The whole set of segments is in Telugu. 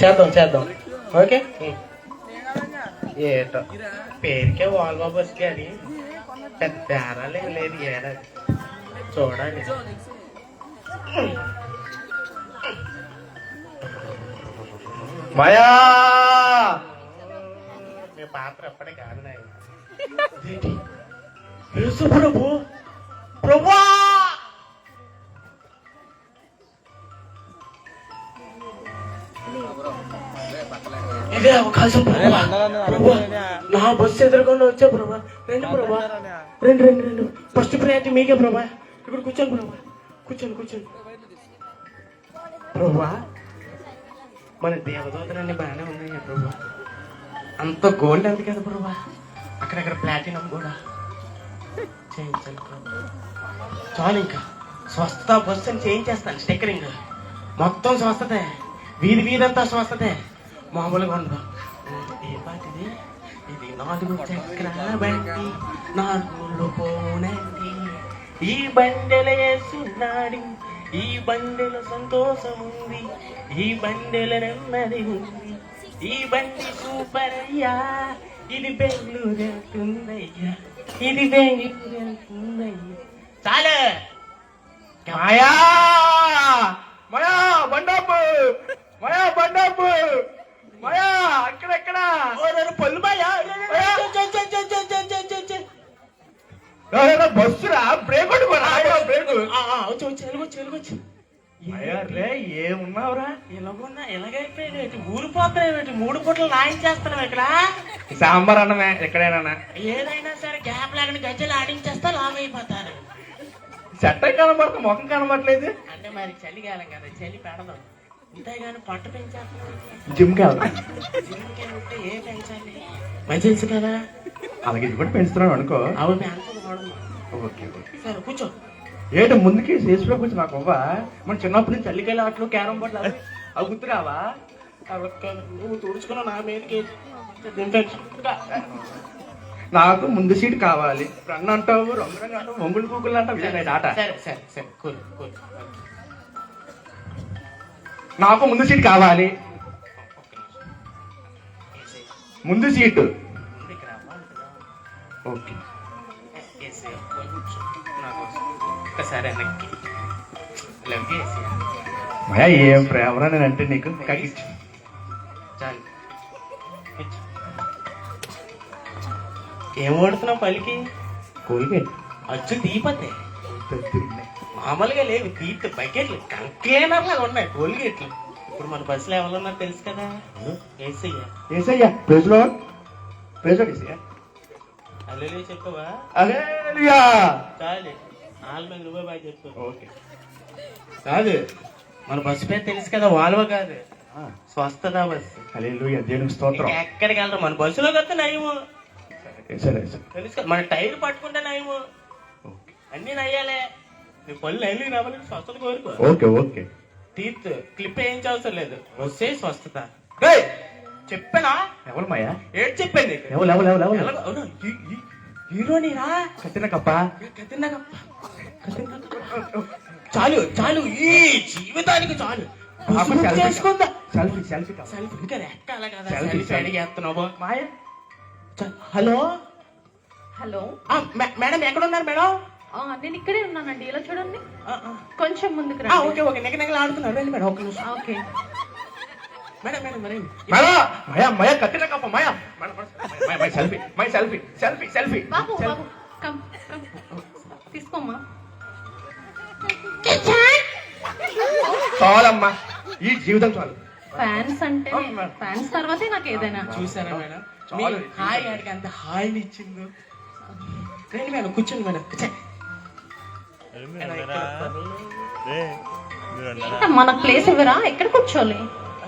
చేద్దాం చేద్దాం. ఓకే ఏటో పేరుకే వాల్వా బస్ కానీ పెద్ద తేడాలు ఏం లేదు ఏడాది చూడాలి. మాయా మీ పాత్ర ఎప్పటి కాదు ప్రభు ప్రభా ఇదే అవకాశం నా బస్సు ఎదురుకుండా వచ్చా ప్రభా. రండి ప్రభా, రండి రండి రండి. ఫస్ట్ ప్రయారిటీ మీకే ప్రభా. ఇక్కడ కూర్చోండి ప్రభా, కూర్చోండి కూర్చోండి ప్రభా. మన దేవదూతలన్నీ బాగానే ఉన్నాయి ప్రభా. అంత గోల్డ్ అంది కదా ప్రభా. అక్కడక్కడ ప్లాటినం కూడా చేయించాలి ప్రభా. చాలు ఇంకా స్వస్థత బస్సు అని చేయించేస్తాను. స్టిక్కరింగ్ మొత్తం స్వస్థతే, వీధి వీధంతా స్వస్థతే, మామూలుగా ఉండదు. ఏ పాటిది ఇది? 4 చక్రాల బండి 4 పోనండి, ఈ బండెల వేస్తున్నాడు, ఈ బండెల సంతోషం ఉంది, ఈ బండెల నెమ్మది ఉంది, ఈ బండి సూపర్ అయ్యా, ఇది బెంగళూరు వెళ్తుందయ్యా, ఇది బెంగళూరు వెళ్తుందయ్యా. చాలే మాయా మాయా బండాపు, మాయా బండాపు, మాయా అక్కడెక్కడ పళ్ళు మాయా బస్సురా బ్రేక్ వచ్చి రే ఏమున్నావురా? ఇలాగున్నా ఎలాగైపోయాడు? ఊరిపోతాయి 3 పూటలు లాయించేస్తున్నాం ఇక్కడ. సాంబార్ అన్నమే ఎక్కడైనా ఏదైనా సరే గ్యాప్ లేకుండా గజ్జలు ఆడించేస్తా లాభ అయిపోతారు. చెట్ట కనబడతా ముఖం కనబడలేదు అంటే మరి చలికాలం కదా, చలి పెడదాం అంతేగాని పట్టు పెంచేస్తాం. జిమ్కి వెళ్తాం. జిమ్కి ఉంటే ఏ పెంచాలి? మంచి కదా. అలాగే ఇది కూడా పెంచుతున్నాను అనుకో. అవి పెంచకూడదు. ఓకే ఓకే సరే కూర్చో. ఏంటో ముందుకి చేసిలో కూర్చో. నాకు అవ్వ మన చిన్నప్పటి నుంచి చల్లికాయలు ఆటలు క్యారం బోర్డు అవి గుర్తురావా? నువ్వు తుడుచుకున్నావు నా మీదకి. నాకు ముందు సీట్ కావాలి. రన్ అంటావు, రంగురంగా అంటావు, వంగులు కూకులు అంటావు ఆట. సరే సరే సరే కూల్ కూల్. నాకు ముందు సీట్ కావాలి. ముందు సీటు ఓకే. ఒక్కసారి వెనక్కి మయా ఏం ప్రేమరా నేనంటే నీకు. కగిచ్చు చాలు. ఏం వాడుతున్నావు పలికి? కోల్గేట్ అచ్చు దీపతే మామూలుగా లేవు, తీర్థ బకెట్లు కంటైనర్ లాగా ఉన్నాయి కోల్గేట్లు. ఇప్పుడు మన బస్సులో ఎవరున్నారు తెలుసు కదా? ఏసయ్యా. ఏసయ్యా ప్రెజ్లో ఏసయ్యా అల్లెలు చెప్పవా? అల్లెలుయా చాలు. ఆల్మే నువ్వే బాగా చెప్పు. ఓకే కాదు మన బస్సు పేరు తెలుసు కదా, వాల్వా కాదు, స్వస్థత బస్సు. హల్లెలూయా దేవునికి స్తోత్రం. ఎక్కడికి వెళ్తాం? మన బస్సులో కదా నయము తెలుసు కదా. మన టైర్లు పట్టుకుంటే నయము, అన్ని నయ్యాలే. నీ పళ్ళు నైలు రావాలి, స్వస్థత కోరుకో. Okay okay. టీత్ క్లిప్ వేయించవసరం లేదు, వస్తే స్వస్థత. చెప్పానా? ఎవరు మాయా? ఏడు చెప్పండి. హీరోనిరా? కత్తిన కప్ప చాలు చాలు, ఈ జీవితానికి చాలు. చేసుకుందా సెల్ఫీ సెల్ఫీ సెల్ఫీ ఇంకా ఎక్కాల కదా. సెల్ఫీ అడిగేస్తున్నావు మాయా. హలో హలో మేడం ఎక్కడ ఉన్నారు మేడం? నేను ఇక్కడే ఉన్నానండి. ఇలా చూడండి, కొంచెం ముందుకు రా. Okay okay. నెగ ఆడుతున్నారు రండి madam. Okay okay madam madam madam మాయా మాయా కత్తిన కప్ప మాయా my selfie my selfie selfie selfie. బాబు బాబు కమ్ కమ్ తీసుకోమ్మా. చాలమ్మా, ఈ జీవితం చాలు. ఫ్యాన్స్ అంటే ఫ్యాన్స్ తర్వాతే నాకు ఏదైనా. చూసారా మేడం హాయ్ ఆడికి అంత హాయిని ఇచ్చిందో. రండి మేడం కూర్చోండి మేడం. మన ప్లేస్ ఇవ్వరా? ఎక్కడ కూర్చోవాలి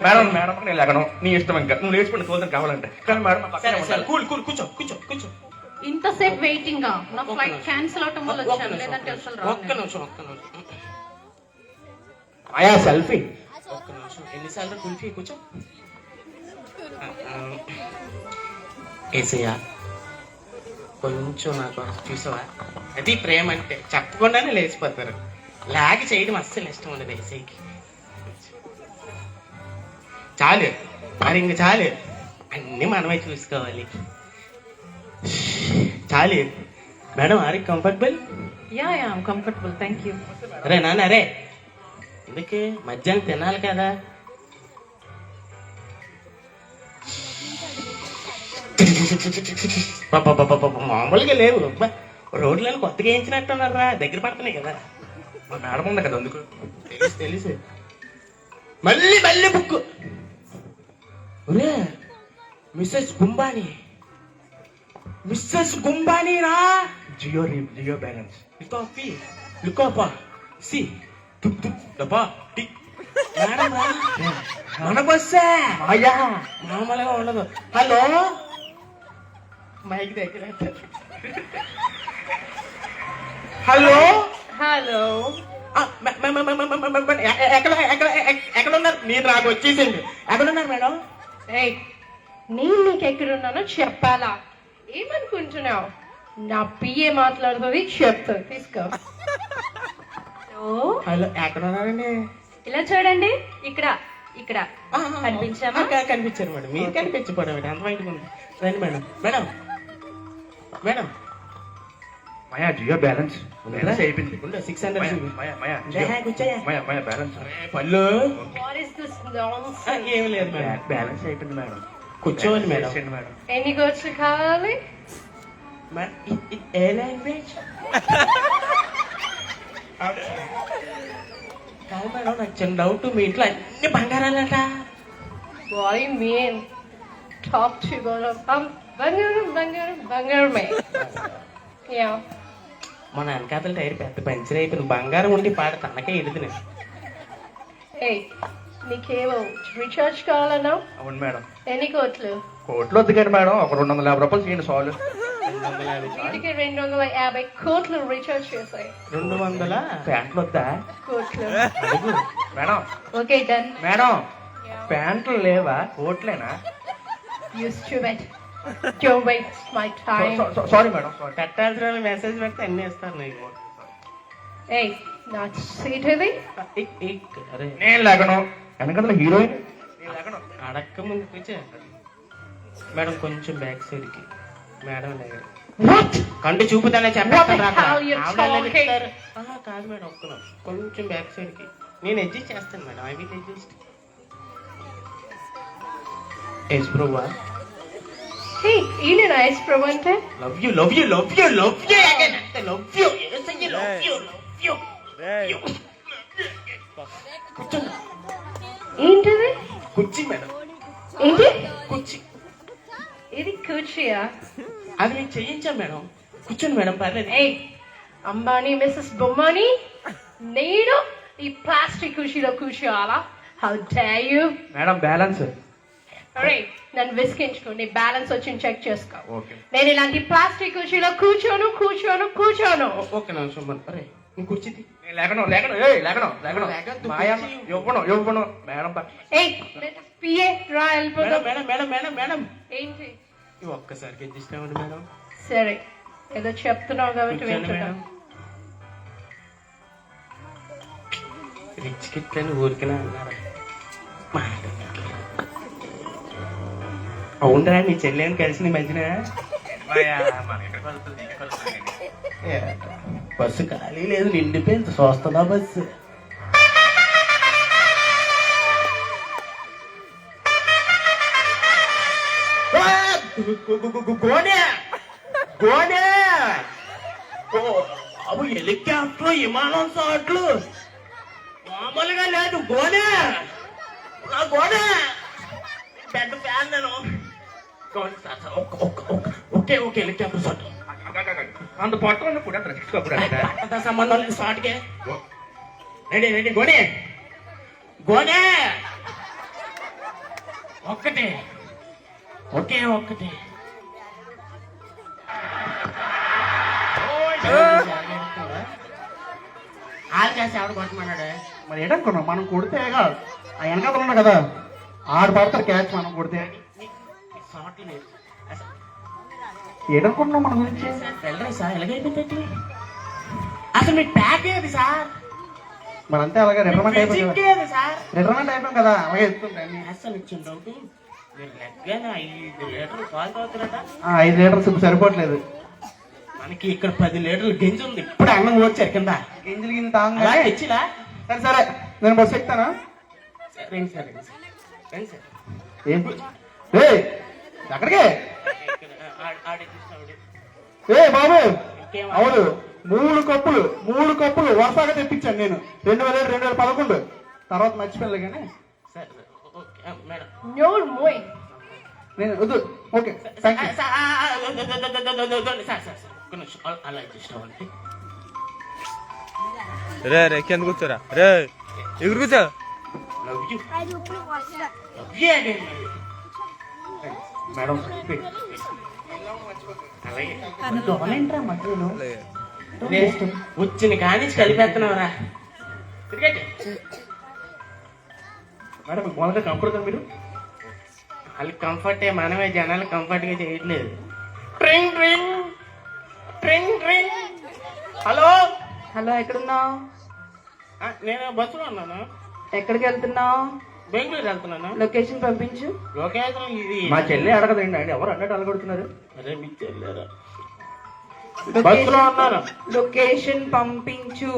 మేడం? మేడం నేను లేకను, నీ ఇష్టం. ఇంకా నువ్వు లేచిపోయిన తోదని కావాలంటే. కానీ మేడం కూల్ కూల్ కూర్చో కూర్చో కూర్చో. ఇంతసేపు వెయిటింగ్. నా ఫ్లైట్ క్యాన్సిల్ అవటం వల్ల వచ్చాను, లేదంటే అసలు రాను. ఒక్క నిమిషం ఒక్క నిమిషం. ఆయా సెల్ఫీ ఒక్క నిమిషం. ఎన్నిసార్లు కుల్ఫీ కూర్చో. ఏసయ్యా కొంచెం నాకు చూసావా? అది ప్రేమ అంటే చెప్పకుండానే లేచిపోతారు. లాగి చేయడం అస్సలు ఇష్టం ఉండదు ఏసైకి. చాలు మరి ఇంక చాలు, అన్నీ మనమే చూసుకోవాలి. చాలు madam, are comfortable? Yeah, I'm comfortable. Thank you. అరే నాన్న, అరే ఎందుకే మధ్యాహ్నం తినాలి కదా. మామూలుగా లేవు, రోడ్లను కొత్తగా వేయించినట్టున్నారా, దగ్గర పడుతున్నాయి కదా. మా మేడం ఉంది కదా అందుకు. తెలుసు తెలుసు. మళ్ళీ మళ్ళీ బుక్. ఒరే మిస్సెస్ గుంబాని, మిస్సెస్ గుంబాని రా. జియో బ్యాలెన్స్. లుకాఫీ లుకాఫా సి తుప్ తుప్ డబ్బా టిక్. మేడం రా, మన బస్సే. అయ్యా మామూలుగా ఉండదు. హలో, మైక్ దగ్గర హలో. Hello. ఎక్కడ ఉన్నారు మీరు? నాకు వచ్చేసింది. ఎక్కడ ఉన్నారు మేడం? Hey, నేను నీకు ఎక్కడున్నానో చెప్పాలా? ఏమనుకుంటున్నావు? నా పిఏ మాట్లాడుతుంది, చెప్తుంది. తీసుకో. హలో, ఎక్కడ ఉన్నారండి? ఇలా చూడండి, ఇక్కడ ఇక్కడ కనిపించామా? కనిపించారు మేడం. మీరు కనిపించపోవడం మేడం, అంత బయటకు ఉంది. రండి మేడం. మేడం మేడం మయా జియో బ్యాలెన్స్ అయిపోయింది. 600 మయా కూర్చోయా. మయా బ్యాలెన్స్ పళ్ళు What is this nonsense? ఏం లేదు మేడం. బ్యాలెన్స్ అయిపోయింది మేడం. కూర్చోవాలి మేడం. మేడం ఎన్ని కోట్లు కావాలి? ఏ లాంగ్వేజ్? కాదు మేడం, నాకు చిన్న డౌట్. మీ ఇంట్లో అన్ని బంగారాలట. What do you mean? Talk to బంగారమే. Yeah. మన వెనకాతల టైర్ పెద్ద పంచర్ అయిపోయింది. బంగారం ఉండి పాట తనకే ఎడుతుంది. Hey, నీకేమో రీఛార్జ్ కావాలన్నా? అవును మేడం. ఎన్ని కోట్లు? కోట్లు వద్దు కానీ మేడం, ఒక 250 రూపాయలు చేయండి సాల్వ్. 250 వీటికి 250 కోట్లు రీఛార్జ్ చేసాయి. 200 ప్యాంట్లు వద్దా కోట్లు. అడుగు మేడం? Okay, done. మేడం ప్యాంట్లు లేవా, కోట్లేనా? You stupid. Don't waste my time. Sorry madam, sorry. పెట్టాల్సిన మెసేజ్ పెడితే అన్ని ఇస్తారు నీకు. Hey, నా సీట్ ఇది. అరే నేను లేకను, వెనకదల హీరోయిన్ నేను లేకను. అడక్క ముందు కూర్చో మేడం. కొంచెం బ్యాక్ సైడ్ కి మేడం దగ్గర కంటి చూపుతానే What the hell you talking? కాదు మేడం, ఒక్కను కొంచెం బ్యాక్ సైడ్ కి. నేను అడ్జస్ట్ చేస్తాను madam. I will adjust. Yes బ్రోవా. Hey, ఈయన నైస్ ప్రభు అంటే. Love you love you love you love you again. Love you love you love you. కూర్చోండి. ఏంటిది? కుర్చీ మేడం, ఏంటి? కుర్చీ. ఇది కూర్చియా? అది మేము చేయించాం మేడం. కూర్చోండి మేడం, పర్లేదు. Hey, అంబానీ మిస్సెస్ బొమ్మాని, నేను ఈ ప్లాస్టిక్ కుర్చీలో కూర్చోవాలా? How dare you? Madam balance. అరే, నన్ను విసిగించుకోండి. బ్యాలెన్స్ వచ్చి చెక్ చేసుకో. ఓకే. నేను ఇలాంటి ప్లాస్టిక్ కుర్చీలో కూర్చోను. ఒక్క నిమిషం మేడం. అరే నువ్వు కుర్చీ తీ. నేను లేకను లేకను. లేకద్దు, మాయా కుర్చీ. ఇవ్వను మేడం. ఏయ్, పిఏ రా, మేడం వెళ్ళిపోతాం. మేడం మేడం మేడం మేడం ఏంటి? ఇవి ఒక్కసారికి అడ్జస్ట్ అవ్వండి మేడం. సరే, ఏదో చెప్తున్నావు కాబట్టి కూర్చోండి వింటున్నాం. మేడం. రిచ్ కిట్లని ఊరికినా అన్నారు. అవునరా, నీ చెల్లెని కలిసి మధ్యన బస్సు ఖాళీ లేదు, నిండిపోయింది. చూస్తుందా బస్సు? అవు హెలికాప్టర్, విమానం షాట్లు మామూలుగా లేదు. గోనే పెద్ద ఫ్యాన్ నేను. ఓకే హెలికాప్టర్ షాట్ అంత పొట్టలు కూడా అంత సంబంధం లేదు. షాట్కే రెడీ. గోనే ఒక్కటే ఒక్కటే. ఆలు చేసి ఎవడు కొట్టమన్నాడు? మరి ఏంటనుకున్నాం, మనం కొడితే ఆ వెనకాల ఉన్నా కదా, ఆడు పడతారు క్యాచ్ మనం కొడితే. షాట్లు లేదు. ఏడనుకుంటున్నాం మన గురించి. వెళ్ళరా సార్, ఎలాగైపోయింది అసలు మీ ప్యాక్ ఏది సార్? మరి అంతే అలాగే రిటర్మెంట్ అయిపోయింది ఫిజిక్కే అది సార్. రిటర్మెంట్ అయిపోయింది కదా అలాగే ఎత్తుంది అసలు వచ్చిన డౌట్ మీరు లెక్కన 5 లీటర్లు పాలు తాగుతారట. 5 లీటర్స్ ఇప్పుడు సరిపోవట్లేదు. మనకి ఇక్కడ 10 లీటర్లు గింజ ఉంది. ఇప్పుడు అన్నం వచ్చారు కింద గింజలు గింజ తాగా అలా తెచ్చిలా. సరే సరే నేను బస్సు ఎక్కుతానా? రండి సార్, రండి సార్, రండి సార్. ఏం ఎక్కడికి? బాబు అవును 3 కప్పులు వరుసగా తెప్పించాను నేను 2011 తర్వాత మర్చిపోయాను కానీ sir okay madam. No more. నేను వద్దు. Okay thank you. సార్ ఒక్క నిమిషం అలా అడ్జస్ట్ అవ్వండి. రే రే కింద కూర్చోరా రే ఎగురు కూర్చో. Love you madam. అలాగే మధ్యలో వచ్చిన కానీ కలిపేస్తున్నావురా. మేడం మీకు మొదట కంఫర్ట్ మీరు వాళ్ళకి కంఫర్టే, మనమే జనాలు కంఫర్ట్ గా చేయట్లేదు. ట్రింగ్ ట్రింగ్ ట్రింగ్ ట్రింగ్. హలో హలో, ఎక్కడున్నావు? నేను బస్సులో ఉన్నాను. ఎక్కడికి వెళ్తున్నావు? బెంగళూరు వెళ్తున్నాను. లొకేషన్ పంపించు. లొకేషన్ ఇది మా చెల్లి అడగదండి అండి ఎవరు అన్నట్టు అలగొడుతున్నారు. అరే మీ చెల్లారా బస్సులో ఉన్నాను. లొకేషన్ పంపించు.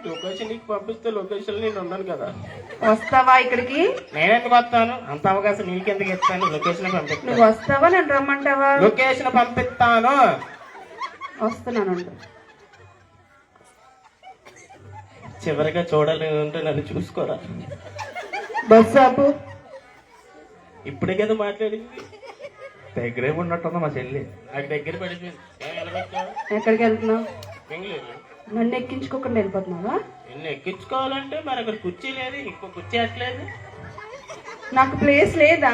లొకేషన్ నీకు పంపిస్తే లొకేషన్ నేను ఉన్నాను కదా. వస్తావా ఇక్కడికి? నేనెందుకు వస్తాను? అంత అవకాశం నీకెందుకు ఇస్తాను? లొకేషన్ నువ్వు పంపిస్తాను. వస్తావా నన్ను రమ్మంటావా? లొకేషన్ పంపిస్తాను. వస్తున్నాను. చివరిగా చూడాలి అంటే నన్ను చూసుకోరా. బస్ ఆపు. ఇప్పుడే కదా మాట్లాడింది. దగ్గరే ఉన్నట్టుందా మా చెల్లి. నాకు దగ్గర పడిపోయింది. ఎక్కడికి వెళ్తున్నావు? బెంగళూరు. నన్ను ఎక్కించుకోకుండా వెళ్ళిపోతున్నావా? నిన్ను ఎక్కించుకోవాలంటే మరి అక్కడ కుర్చీ లేదు, ఇంకో కుర్చీ అట్లేదు. నాకు ప్లేస్ లేదా?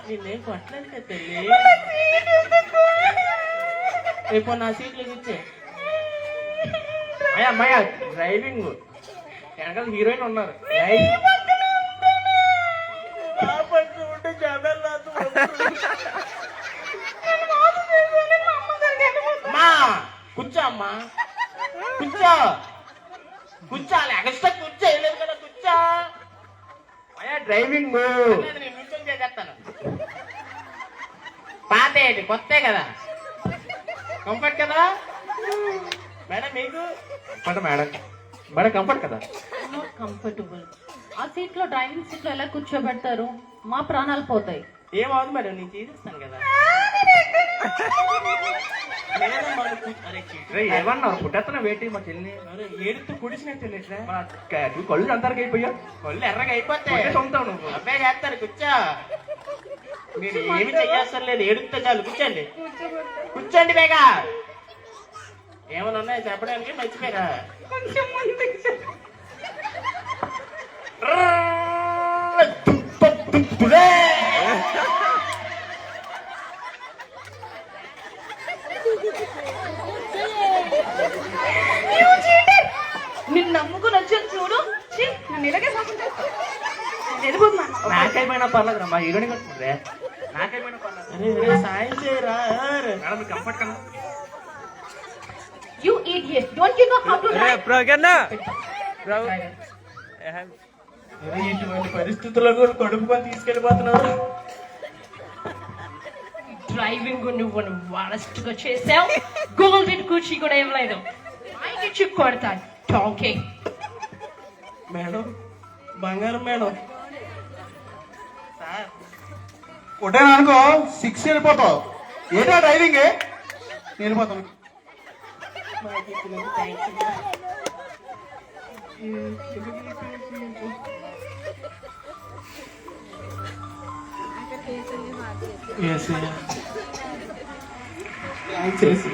నేనేం కొట్టలేదు కదా తల్లి. రేపు నా సీట్లు కూర్చే. అమ్మాయ డ్రైవింగ్ వెనకాల హీరోయిన్ ఉన్నారు. కూర్చో అమ్మా, కూర్చో కూర్చో. ఎక్స్ట్రా కూర్చో వేయలేదు కదా, కూర్చో. డ్రైవింగ్ నేను నిల్చొని చేసేస్తాను. పాత ఏంటి కొత్తే కదా, కంఫర్ట్ కదా మేడం. మీకు మేడం మేడం కంఫర్ట్ కదా. కంఫర్టబుల్. ఆ సీట్ లో, డ్రైవింగ్ సీట్ లో ఎలా కూర్చోబెడతారు? మా ప్రాణాలు పోతాయి. ఏమవుదు మేడం, నేను చేసేస్తాను కదా. ఏమన్నా పుట్టేస్తున్నా వేటి మా చెల్లి ఏడుతూ కుడిసినట్టు కళ్ళు అందరికి అయిపోయా. కళ్ళు ఎర్రగా అయిపోతాయి. సొంతావు నువ్వు అబ్బాయి చేస్తారు. కూర్చో. మీరు ఏమి చెయ్యాల్సిన లేదు, ఏడుస్తే చాలు. కూర్చోండి, కూర్చోండి బేగా. ఏమైనా ఉన్నాయో చెప్పడానికి మర్చిపోయారా? నిన్ను నమ్ముకుని వచ్చాను చూడు. నన్ను ఇలాగే వెళ్ళిపోతున్నాను. నాకేమైనా పర్లేదు మా హీరోని కట్టుకుంటే నాకేమైనా పర్లేదు. సాయం చేయరా. కంఫర్ట్ కదా. You idiot! Don't you know how to ray drive? Bro కన్నా ఇటువంటి పరిస్థితుల్లో కూడా కడుపుకొని తీసుకెళ్ళిపోతున్నారు. డ్రైవింగ్ నువ్వు వరస్ట్ గా చేసావు. గోల్డెన్ కుర్చీ కూడా ఇవ్వలేదు. ఆయనకి కొడతా టాంకే. మేడం బంగారం మేడం. సార్ కొట్టాను అనుకో 6 వెళ్ళిపోతావు. ఏటా డ్రైవింగ్ వెళ్ళిపోతాను. చేసి